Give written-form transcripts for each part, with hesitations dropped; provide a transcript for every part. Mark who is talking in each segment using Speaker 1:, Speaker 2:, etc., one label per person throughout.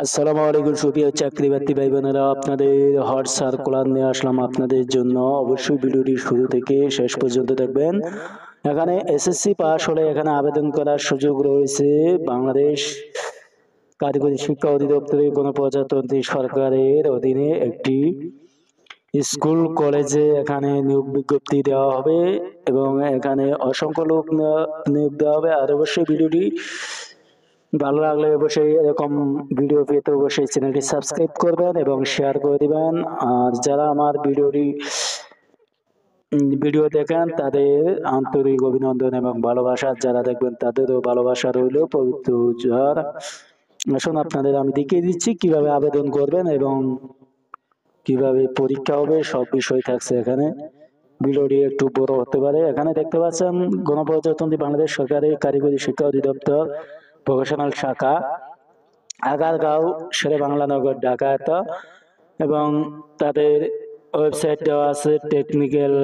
Speaker 1: আসসালামু আলাইকুম সুপ্রিয় চাকরি প্রার্থী ভাই বোনেরা, আপনাদের হট সার্কুলার নিয়ে আসলাম আপনাদের জন্য। অবশ্যই ভিডিওটি শুরু থেকে শেষ পর্যন্ত দেখবেন। এখানে এসএসসি পাস হলে এখানে আবেদন করার সুযোগ রয়েছে। বাংলাদেশ কারিগরি শিক্ষা অধিদপ্তরের গণপ্রজাতন্ত্রী সরকারের অধীনে একটি স্কুল কলেজে এখানে নিয়োগ বিজ্ঞপ্তি দেওয়া হবে এবং এখানে অসংখ্য লোক নিয়োগ দেওয়া হবে। আর অবশ্যই ভিডিওটি ভালো লাগলে অবশ্যই এরকম ভিডিও পেতে অবশ্যই চ্যানেলটি সাবস্ক্রাইব করবেন এবং শেয়ার করে দিবেন। আর যারা আমার ভিডিও দেখেন তাদের আন্তরিক অভিনন্দন এবং ভালোবাসা, যারা দেখবেন তাদেরও ভালোবাসা রইল পবিত্র জোহার। আসুন আপনাদের আমি দেখিয়ে দিচ্ছি কিভাবে আবেদন করবেন এবং কিভাবে পরীক্ষা হবে, সব বিষয় থাকছে এখানে। ভিডিওটি একটু বড় হতে পারে। এখানে দেখতে পাচ্ছেন গণপ্রজাতন্ত্রী বাংলাদেশ সরকারের কারিগরি শিক্ষা অধিদপ্তর প্রফেশনাল শাখা, আগারগাঁও, শেরে বাংলা নগর, ঢাকা এবং তাদের ওয়েবসাইট দেওয়া আছে টেকনিক্যাল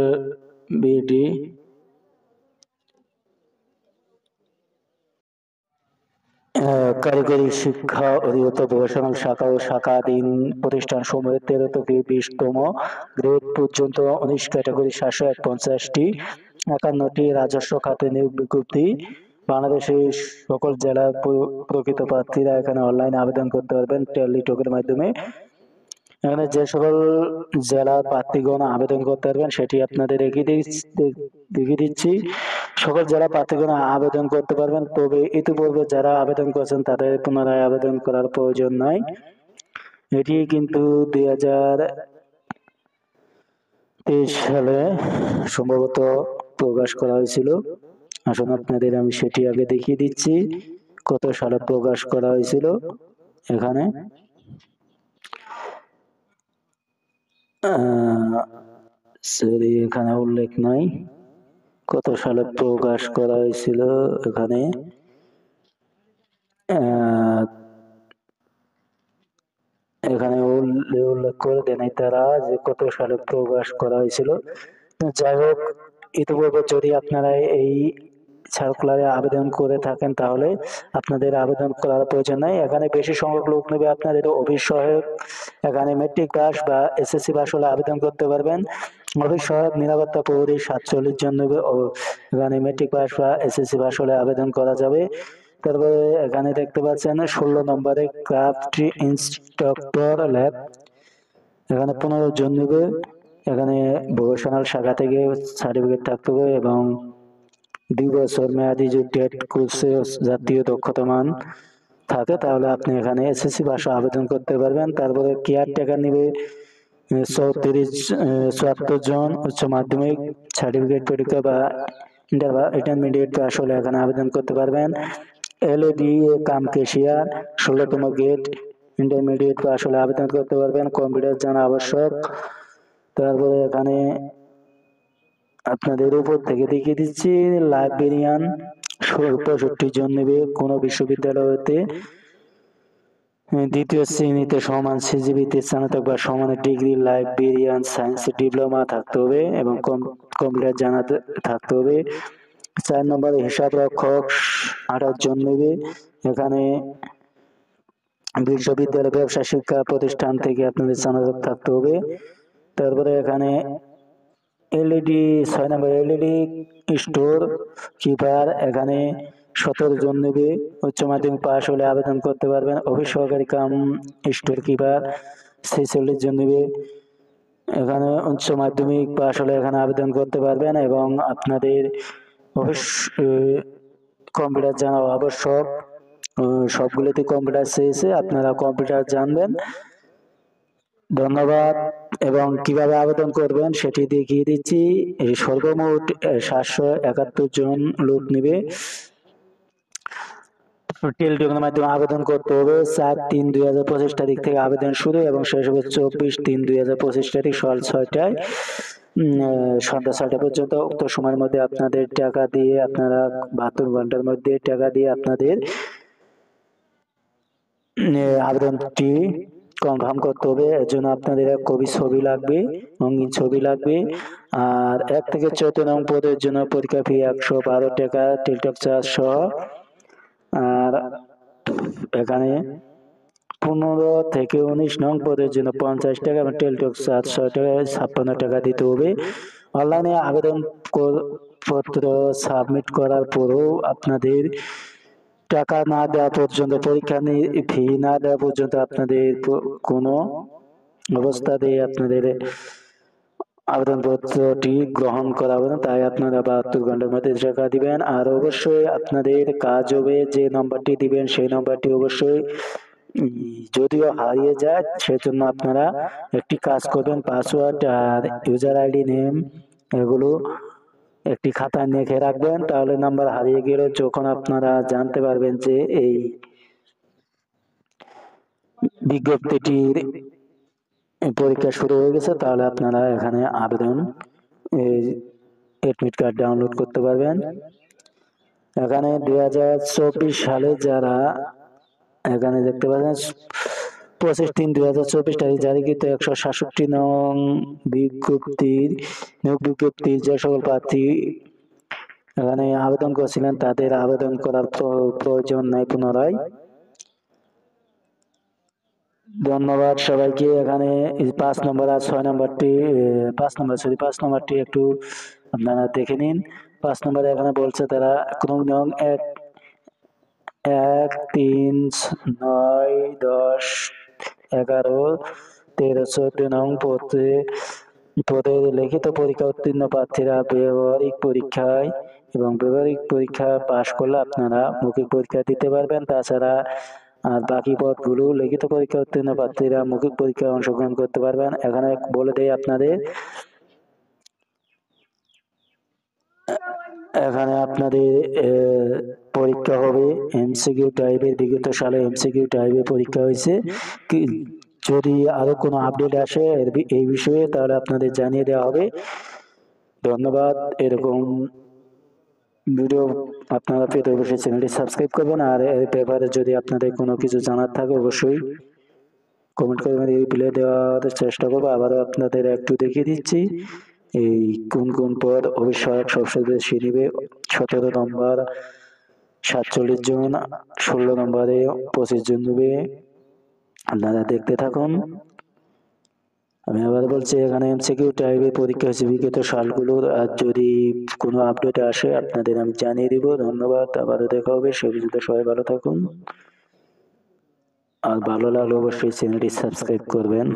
Speaker 1: বিডি। কারিগরি শিক্ষা অধিদপ্তর প্রফেশনাল শাখা ও শাখাধীন প্রতিষ্ঠান সমূহের 13 থেকে 20তম গ্রেড পর্যন্ত 19 ক্যাটাগরি 750টি 51টি রাজস্ব খাতে নিয়োগ বিজ্ঞপ্তি। বাংলাদেশের সকল জেলার প্রকৃত প্রার্থীরা এখানে অনলাইনে আবেদন করতে পারবেন টেলিটকের মাধ্যমে। এখানে যে সকল জেলার প্রার্থীগণ আবেদন করতে পারবেন সেটি আপনাদের দেখিয়ে দিচ্ছি। সকল জেলা প্রার্থীগণ আবেদন করতে পারবেন, তবে ইতিপূর্বে যারা আবেদন করেছেন তাদের পুনরায় আবেদন করার প্রয়োজন নাই। এটি কিন্তু 2023 সালে সম্ভবত প্রকাশ করা হয়েছিল। আসুন আপনাদের আমি সেটি আগে দেখিয়ে দিচ্ছি কত সালে প্রকাশ করা হয়েছিল। এখানে এখানে উল্লেখ নাই কত সালে প্রকাশ করা হয়েছিল। এখানে এখানে উল্লেখ করে দেয় নাই তারা যে কত সালে প্রকাশ করা হয়েছিল। যাই হোক, ইতিপূর্বে যদি আপনারা এই সার্কুলারে আবেদন করে থাকেন তাহলে আপনাদের আবেদন করার প্রয়োজন নাই। এখানে বেশি সংখ্যক লোক নেবে আপনাদের অফিস সহায়ক। এখানে মেট্রিক পাস বা এসএসসি পাস হলে আবেদন করতে পারবেন। অফিস সহায়ক নিরাপত্তা প্রহরী 47 জন নেবে। এখানে মেট্রিক পাস বা এসএসসি পাস হলে আবেদন করা যাবে। তারপরে এখানে দেখতে পাচ্ছেন 16 নম্বরে ক্রাফট ইন্সট্রাক্টর ল্যাব, এখানে 15 জন নেবে। এখানে প্রফেশনাল শাখা থেকে সার্টিফিকেট থাকতে হবে এবং 2 বছর মেয়াদি টেট কোর্সে জাতীয় দক্ষতা মান থাকে, তাহলে আপনি এখানে এসএসসি পাশে আবেদন করতে পারবেন। তারপরে কেয়ারটেকার নেবে 74 জন, উচ্চ মাধ্যমিক সার্টিফিকেট পরীক্ষা বা ইন্টারমিডিয়েট পাস হলে এখানে আবেদন করতে পারবেন। এলএডি কাম কেশিয়ার 16তম গ্রেড ইন্টারমিডিয়েট পাস হলে আবেদন করতে পারবেন। কম্পিউটার জানা আবশ্যক। তারপরে এখানে আপনাদের উপর থেকে দেখিয়ে দিচ্ছি লাইব্রেরিয়ান 65 জন নেবে। কোন বিশ্ববিদ্যালয় হতে দ্বিতীয় শ্রেণীতে সমান সিজিপিতে স্নাতক বা সমানের ডিগ্রি লাইব্রেরিয়ান সায়েন্স ডিপ্লোমা থাকতে হবে এবং কম্পিউটার জানা থাকতে হবে। 4 নম্বরে হিসাব রক্ষক 28 জন নেবে। এখানে বিশ্ববিদ্যালয় ব্যবসা শিক্ষা প্রতিষ্ঠান থেকে আপনাদের স্নাতক থাকতে হবে। তারপরে এখানে এলইডি 6 নম্বর এলইডি স্টোর কিপার, এখানে 17 জন নেবে। উচ্চ মাধ্যমিক পাস হলে আবেদন করতে পারবেন। অফিস সহকারী কাম স্টোর কিপার 46 জন নেবে। এখানে উচ্চ মাধ্যমিক পাস হলে এখানে আবেদন করতে পারবেন এবং আপনাদের অফিস কম্পিউটার জানা আবশ্যক। সবগুলোতে কম্পিউটার চেয়েছে, আপনারা কম্পিউটার জানবেন। ধন্যবাদ। এবং কিভাবে আবেদন করবেন সেটি দেখিয়ে দিচ্ছি। সর্বমোট 771 জন লোক নেবে। টেলিটকের মাধ্যমে আবেদন করতে হবে। 4-3-2025 তারিখ থেকে আবেদন শুরু এবং শেষ হবে 24-3-2025 তারিখ সকাল 6টায় সন্ধ্যা 6টা পর্যন্ত। উক্ত সময়ের মধ্যে আপনাদের টাকা দিয়ে, আপনারা 72 ঘন্টার মধ্যে টাকা দিয়ে আপনাদের আবেদনটি কনফার্ম করতে হবে। এর জন্য আপনাদের এক কপি ছবি লাগবে, রঙিন ছবি লাগবে। আর 1 থেকে 14 নং পদের জন্য পরীক্ষা ফি 112 টাকা টেলিটক চার্জ সহ। আর এখানে 15 থেকে 19 নং পদের জন্য 50 টাকা এবং টেলটক 700 টাকা 56 টাকা দিতে হবে। অনলাইনে আবেদন পত্র সাবমিট করার পরও আপনাদের টাকা না দেওয়া পর্যন্ত, পরীক্ষা ফি না দেওয়া পর্যন্ত আপনাদের কোনো অবস্থাতেই আপনাদের আবেদনপত্রটি গ্রহণ করা হবে না। তাই আপনারা 72 ঘন্টার মধ্যে টাকা দিবেন। আর অবশ্যই আপনাদের কাজ হবে, যে নাম্বারটি দিবেন সেই নাম্বারটি অবশ্যই যদিও হারিয়ে যায় সেজন্য আপনারা একটি কাজ করবেন, পাসওয়ার্ড আর ইউজার আইডি নেম এগুলো একটি খাতায় লিখে রাখবেন। তাহলে নাম্বার হারিয়ে গেলে যখন আপনারা জানতে পারবেন যে এই বিজ্ঞপ্তিটির পরীক্ষা শুরু হয়ে গেছে, তাহলে আপনারা এখানে আবেদন এডমিট কার্ড ডাউনলোড করতে পারবেন। এখানে 2024 সালে যারা এখানে দেখতে পাচ্ছেন 25/3/2024 তারিখ জারিকৃত 167 নং নিয়োগ বিজ্ঞপ্তির যে সকল প্রার্থী এখানে আবেদন করেছিলেন তাদের আবেদন করার প্রয়োজন নাই পুনরায়। ধন্যবাদ সবাইকে। এখানে 5 নম্বর আর 6 নম্বরটি 5 নম্বরটি একটু আপনারা দেখে নিন। 5 নম্বরে এখানে বলছে তারা ক্রমিক নং 1, 3, 9, 10, 11, 13, 14 নং পদে লিখিত পরীক্ষা উত্তীর্ণ প্রার্থীরা ব্যবহারিক পরীক্ষা পাশ করলে আপনারা মৌখিক পরীক্ষা দিতে পারবেন। তাছাড়া আর বাকি পদগুলো লিখিত পরীক্ষা উত্তীর্ণ প্রার্থীরা মৌখিক পরীক্ষায় অংশগ্রহণ করতে পারবেন। এখানে বলে দেই আপনাদের, এখানে আপনাদের পরীক্ষা হবে এমসিকিউ টাইপের। বিগত সালে এমসিকিউ টাইপের পরীক্ষা হয়েছে। যদি আরো কোনো আপডেট আসে এই বিষয়ে তাহলে আপনাদের জানিয়ে দেওয়া হবে। ধন্যবাদ। এরকম ভিডিও আপনারা পেতে অবশ্যই চ্যানেলটি সাবস্ক্রাইব করবেন। আর এই ব্যাপারে যদি আপনাদের কোনো কিছু জানার থাকে অবশ্যই কমেন্ট করবেন, রিপ্লাই দেওয়ার চেষ্টা করবো। আবারও আপনাদের একটু দেখিয়ে দিচ্ছি এই কোন পদ অবশ্যই সবচেয়ে বেশি নিবে। 17 নম্বর 47 জন, 16 নম্বরে 25 জন নেবে। আপনারা দেখতে থাকুন। আমি আবার বলছি, এখানে এমসিকিউ টাইপের পরীক্ষা হয়েছে বিগত সালগুলোর। আর যদি কোনো আপডেট আসে আপনাদের আমি জানিয়ে দিব। ধন্যবাদ। আবারও দেখা হবে। সে পর্যন্ত সবাই ভালো থাকুন। আর ভালো লাগলে অবশ্যই চ্যানেলটি সাবস্ক্রাইব করবেন।